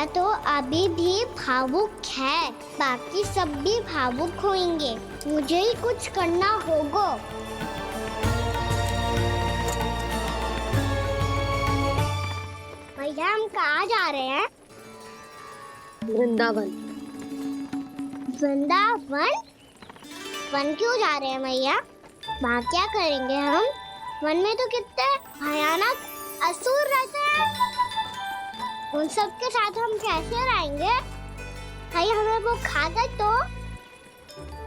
तो अभी भी भावुक है, बाकी सब भी भावुक होंगे। मुझे ही कुछ करना होगा। भैया हम कहाँ जा रहे हैं? वृंदावन। वृंदावन? वन क्यों जा रहे हैं भैया? वहाँ क्या करेंगे हम? वन में तो कितने भयानक असुर रहते हैं। उन सब के साथ हम कैसे रहेंगे? भाई हमें वो खा गए तो?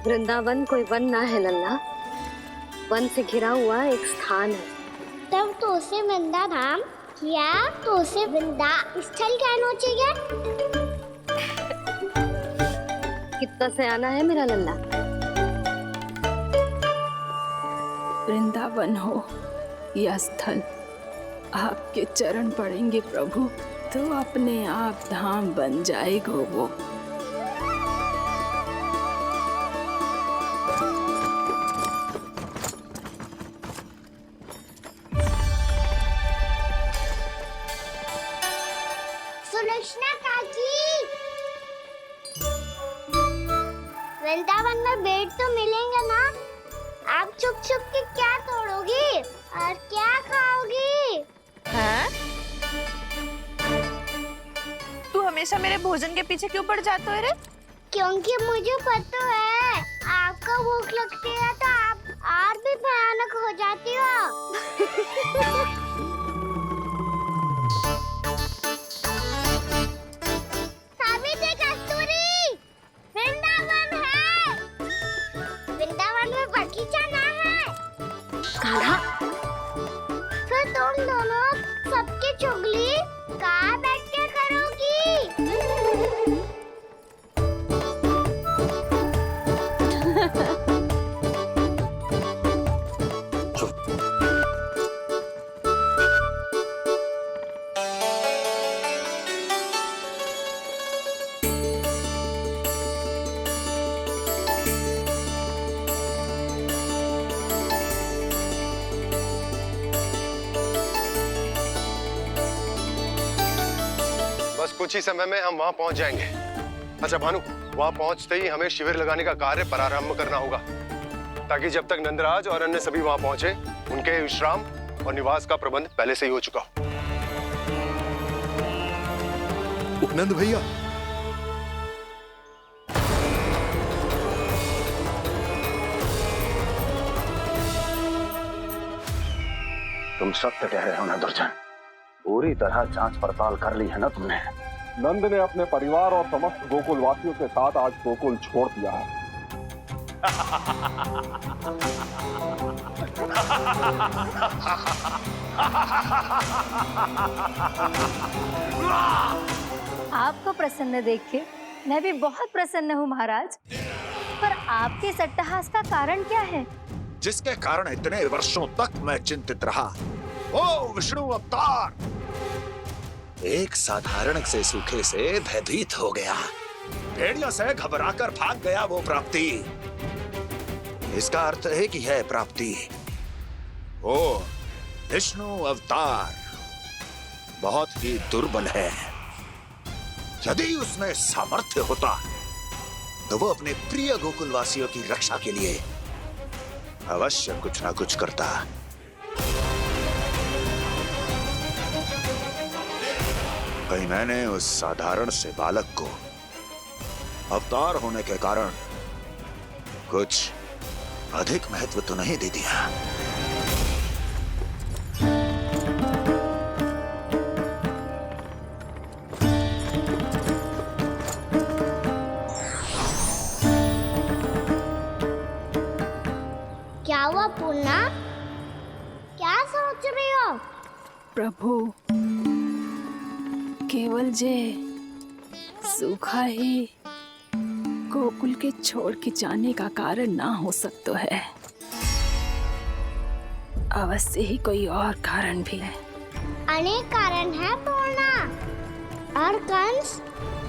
वृंदावन कोई वन ना है लल्ला, वन से घिरा हुआ एक स्थान है। तब तो उसे वृंदा धाम या तो उसे वृंदा स्थल कहना चाहिए। कितना सयाना है मेरा लल्ला। वृंदावन हो या स्थल, आपके चरण पड़ेंगे प्रभु तो अपने आप धाम बन जाएगा वो। सुलक्षणा काकी, वृंदावन में बेट तो मिलेंगे ना? आप छुप छुप के क्या तोड़ोगी और क्या खाओगी? हाँ? तू हमेशा मेरे भोजन के पीछे क्यों पड़ जाता है रे? क्योंकि मुझे पता है आपको भूख लगती है तो आप और भी भयानक हो जाती हो। सावित्री, कस्तूरी, वृंदावन है। वृंदावन में बगीचा ना है। कान्हा, फिर तुम दोनों सबकी चुगली कहाँ बैठ के करोगी? बस कुछ ही समय में हम वहां पहुंच जाएंगे। अच्छा भानु, वहां पहुंचते ही हमें शिविर लगाने का कार्य प्रारंभ करना होगा, ताकि जब तक नंदराज और अन्य सभी वहां पहुंचे उनके विश्राम और निवास का प्रबंध पहले से ही हो चुका हो। उपनंद भैया, तुम सत्य कह रहे हो ना दुर्जन? पूरी तरह जांच पड़ताल कर ली है ना तुमने? नंद ने अपने परिवार और समस्त गोकुल वासियों के साथ आज गोकुल छोड़ दिया है। आपको प्रसन्न देख के मैं भी बहुत प्रसन्न हूँ महाराज। पर आपके इस अट्टहास का कारण क्या है? जिसके कारण इतने वर्षों तक मैं चिंतित रहा, ओ विष्णु अवतार, एक साधारण से सूखे से भयभीत हो गया, भेड़ियों से घबराकर भाग गया वो प्राप्ति। इसका अर्थ है कि यह प्राप्ति ओ विष्णु अवतार बहुत ही दुर्बल है। यदि उसमें सामर्थ्य होता तो वो अपने प्रिय गोकुलवासियों की रक्षा के लिए अवश्य कुछ ना कुछ करता। कहीं मैंने उस साधारण से बालक को अवतार होने के कारण कुछ अधिक महत्व तो नहीं दे दिया। क्या हुआ पूर्णा? क्या सोच रही हो? प्रभु, केवल जे सूखा ही गोकुल के छोड़ के जाने का कारण ना हो सकता है, अवश्य ही कोई और कारण भी है। अनेक कारण है पूर्णा, और कंस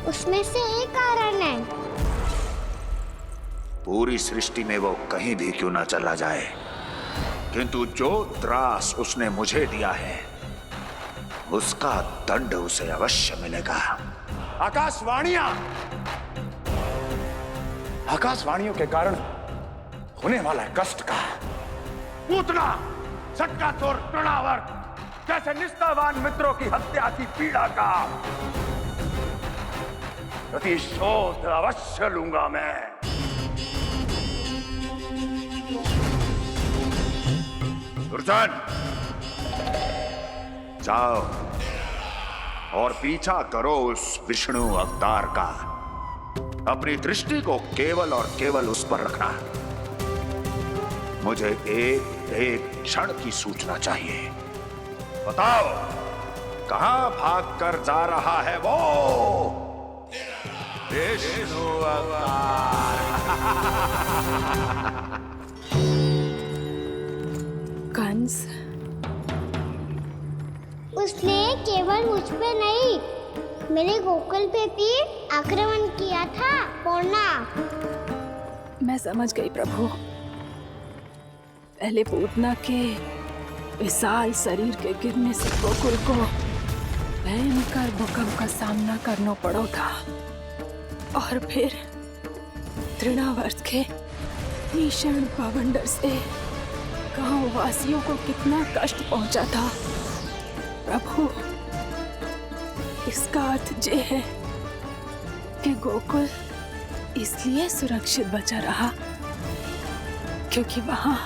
उसमें से एक कारण है। पूरी सृष्टि में वो कहीं भी क्यों ना चला जाए, किंतु जो त्रास उसने मुझे दिया है उसका दंड उसे अवश्य मिलेगा। आकाशवाणियों के कारण होने वाला कष्ट का पूतना सटका चोर तृणावर जैसे निष्ठावान मित्रों की हत्या की पीड़ा का प्रतिशोध अवश्य लूंगा मैं। दुर्जन, जाओ और पीछा करो उस विष्णु अवतार का। अपनी दृष्टि को केवल और केवल उस पर रखना। मुझे एक एक क्षण की सूचना चाहिए। बताओ, कहां भागकर जा रहा है वो विष्णु अवतार? कंस, उसने केवल मुझ पे नहीं, मेरे गोकुल पे भी आक्रमण किया था पूर्णा। मैं समझ गई प्रभु। पहले पूतना के विशाल शरीर के गिरने से गोकुल को भयंकर भूकंप का सामना करना पड़ा था, और फिर तृणावर्त के भीषण पावंडर से गांव वासियों को कितना कष्ट पहुंचा था। प्रभु, इसका अर्थ ये है कि गोकुल इसलिए सुरक्षित बचा रहा क्योंकि वहां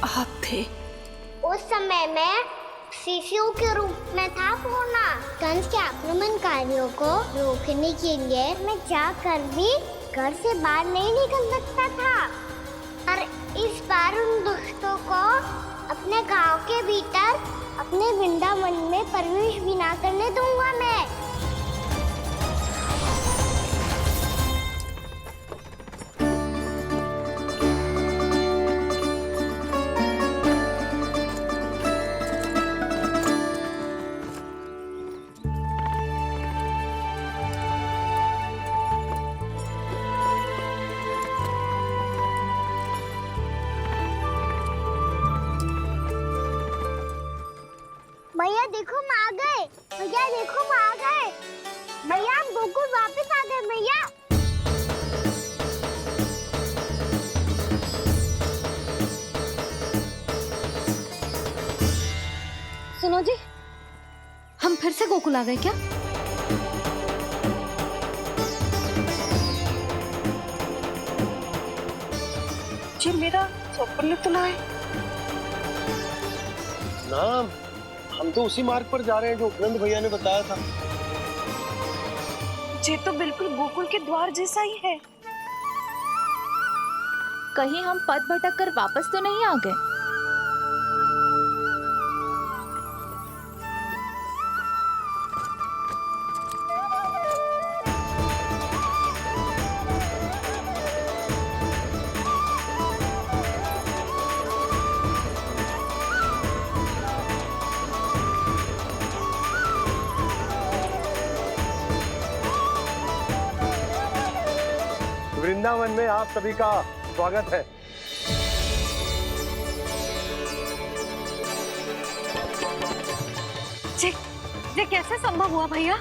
आप थे। उस समय मैं शिशु के रूप में था पूर्णा। कंस के आक्रमणकारियों को रोकने के लिए मैं जाकर भी घर से बाहर नहीं निकल सकता था, और इस बार उन दुष्टों को अपने गांव के भीतर, अपने वृंदावन में प्रवेश भी ना करने दूंगा मैं। भैया देखो हम आ गए, भैया देखो हम आ गए, भैया हम गोकुल वापस आ गए भैया। सुनो जी, हम फिर से गोकुल आ गए क्या? जी मेरा स्वप्न तो ना है। नाम, हम तो उसी मार्ग पर जा रहे हैं जो उपनंद भैया ने बताया था। ये तो बिल्कुल गोकुल के द्वार जैसा ही है। कहीं हम पथ भटक कर वापस तो नहीं आ गए? वृंदावन में आप सभी का स्वागत है। ये कैसे संभव हुआ भैया?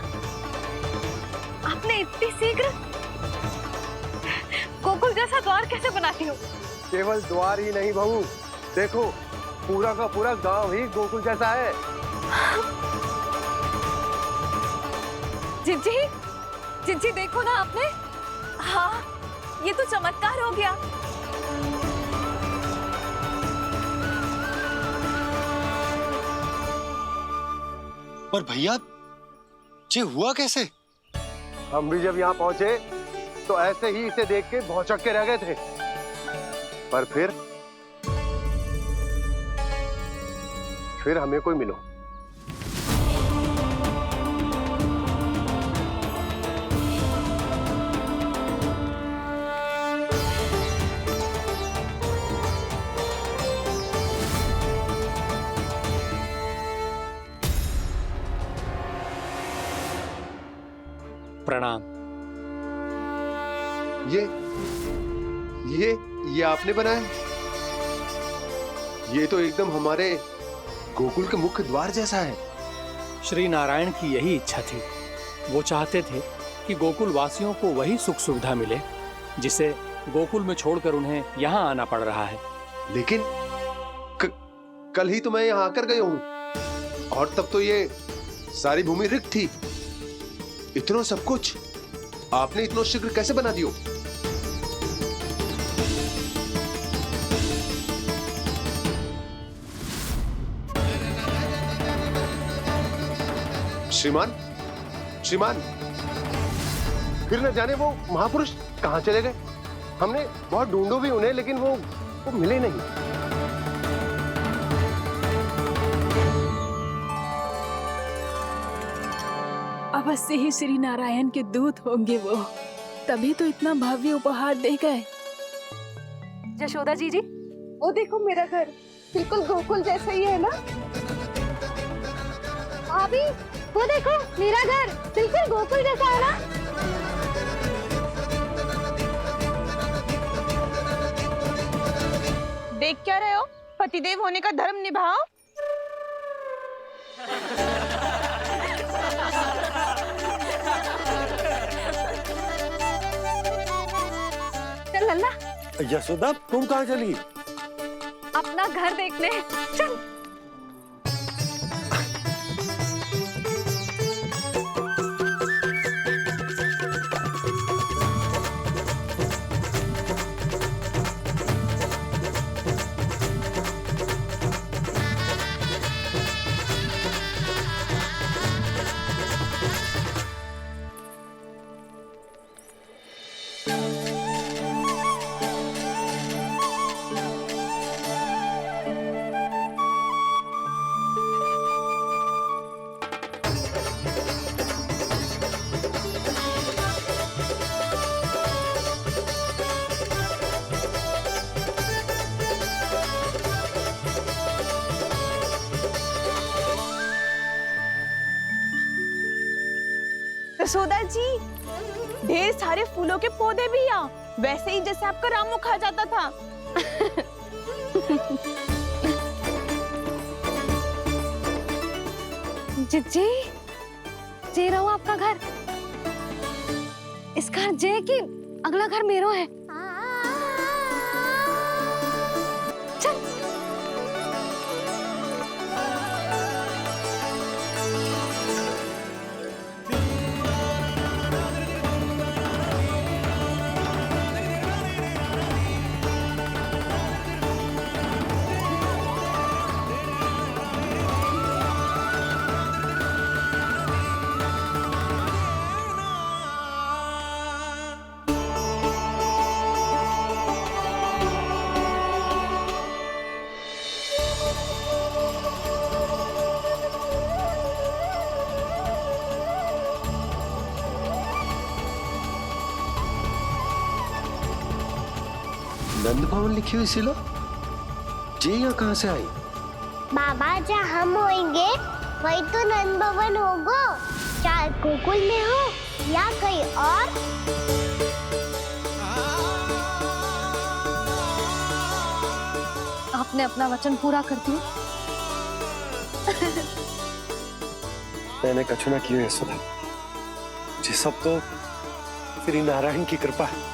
आपने इतनी शीघ्र गोकुल जैसा द्वार कैसे बनाती हो? केवल द्वार ही नहीं बहू, देखो पूरा का पूरा गांव ही गोकुल जैसा है। जिज्जी, जिज्जी देखो ना आपने। हाँ, ये तो चमत्कार हो गया। पर भैया, ये हुआ कैसे? हम भी जब यहाँ पहुंचे तो ऐसे ही इसे देख के भौचक के रह गए थे, पर फिर हमें कोई मिलो। प्रणाम। ये आपने बनाया? ये तो एकदम हमारे गोकुल के मुख्य द्वार जैसा है। श्री नारायण की यही इच्छा थी। वो चाहते थे कि गोकुल वासियों को वही सुख सुविधा मिले जिसे गोकुल में छोड़कर उन्हें यहाँ आना पड़ रहा है। लेकिन कल ही तो मैं यहाँ आकर गया हूँ और तब तो ये सारी भूमि रिक्त थी। इतना सब कुछ आपने इतना शीघ्र कैसे बना दियो? श्रीमान, श्रीमान, फिर न जाने वो महापुरुष कहाँ चले गए। हमने बहुत ढूंढो भी उन्हें, लेकिन वो मिले नहीं। अवश्य ही श्री नारायण के दूत होंगे वो, तभी तो इतना भव्य उपहार दे गए। यशोदा जी, वो देखो मेरा घर बिल्कुल गोकुल जैसा ही है ना। भाभी, वो देखो मेरा घर बिल्कुल गोकुल जैसा है ना। देख क्या रहे हो? पतिदेव होने का धर्म निभाओ। चल लल्ला, यशोदा तुम कहाँ चली? अपना घर देखने चल। यशोदा जी, ढेर सारे फूलों के पौधे भी यहाँ, वैसे ही जैसे आपका रामू खा जाता था। जी, जे रहो आपका घर। इस घर जे की अगला घर मेरो है। चल। नंद भवन लिखी हुई सिलो, जी यहाँ कहाँ से आई? बाबा, जहाँ हम होंगे वही तो नंद भवन होगा, चाहे गोकुल में हो या कहीं और। आपने अपना वचन पूरा कर दिया। मैंने कछु ना किया यशोदा, जी सब तो श्री नारायण की कृपा है।